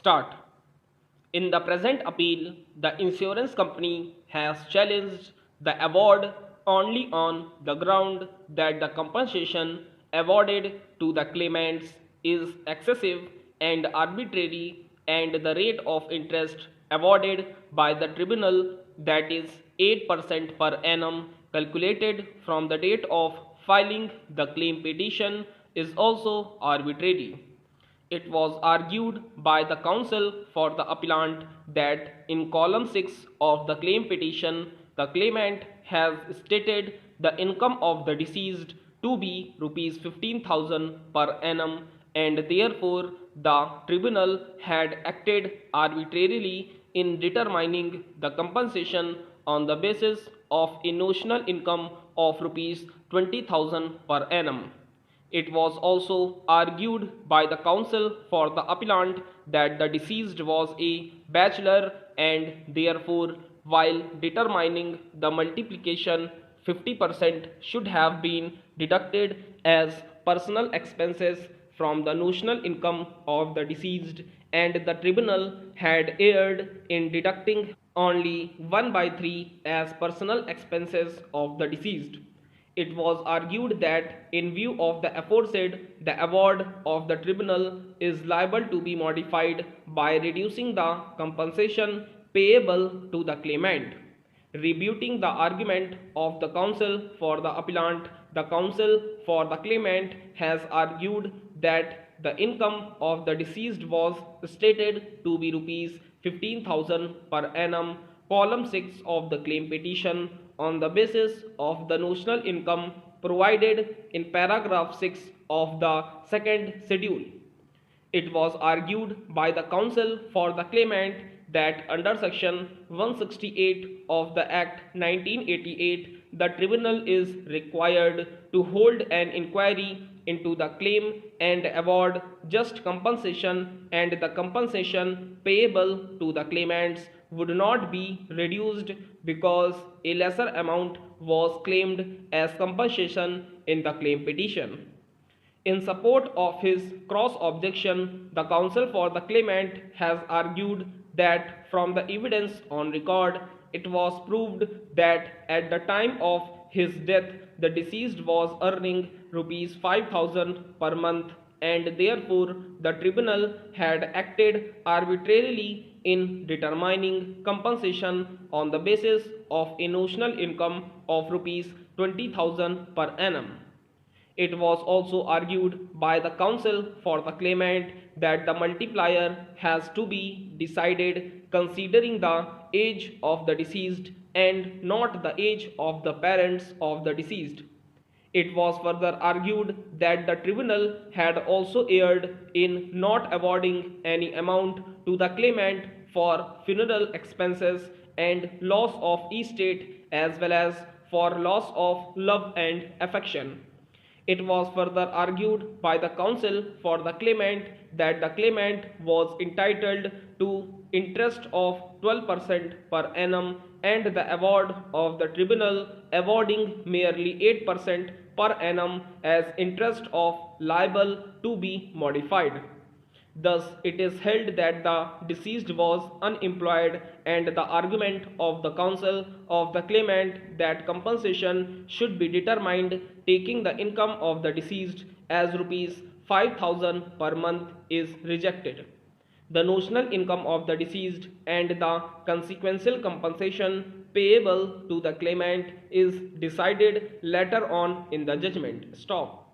Start. In the present appeal, the insurance company has challenged the award only on the ground that the compensation awarded to the claimants is excessive and arbitrary, and the rate of interest awarded by the tribunal, that is 8% per annum calculated from the date of filing the claim petition, is also arbitrary. It was argued by the counsel for the appellant that in column 6 of the claim petition, the claimant has stated the income of the deceased to be rupees 15,000 per annum, and therefore the tribunal had acted arbitrarily in determining the compensation on the basis of a notional income of rupees 20,000 per annum. It was also argued by the counsel for the appellant that the deceased was a bachelor, and therefore, while determining the multiplication, 50% should have been deducted as personal expenses from the notional income of the deceased, and the tribunal had erred in deducting only 1 by 3 as personal expenses of the deceased. It was argued that in view of the aforesaid, the award of the tribunal is liable to be modified by reducing the compensation payable to the claimant. Rebutting the argument of the counsel for the appellant, the counsel for the claimant has argued that the income of the deceased was stated to be rupees 15,000 per annum, column 6 of the claim petition, on the basis of the notional income provided in paragraph 6 of the second schedule. It was argued by the counsel for the claimant that under section 168 of the Act 1988, the tribunal is required to hold an inquiry into the claim and award just compensation, and the compensation payable to the claimants would not be reduced because a lesser amount was claimed as compensation in the claim petition. In support of his cross objection, the counsel for the claimant has argued that from the evidence on record, it was proved that at the time of his death, the deceased was earning rupees 5,000 per month, and therefore the tribunal had acted arbitrarily in determining compensation on the basis of a notional income of rupees 20,000 per annum. It was also argued by the counsel for the claimant that the multiplier has to be decided considering the age of the deceased and not the age of the parents of the deceased. It was further argued that the tribunal had also erred in not awarding any amount to the claimant for funeral expenses and loss of estate, as well as for loss of love and affection. It was further argued by the counsel for the claimant that the claimant was entitled to interest of 12% per annum, and the award of the tribunal awarding merely 8% per annum as interest of liable to be modified. Thus, it is held that the deceased was unemployed, and the argument of the counsel of the claimant that compensation should be determined taking the income of the deceased as rupees 5,000 per month is rejected. The notional income of the deceased and the consequential compensation payable to the claimant is decided later on in the judgment. Stop.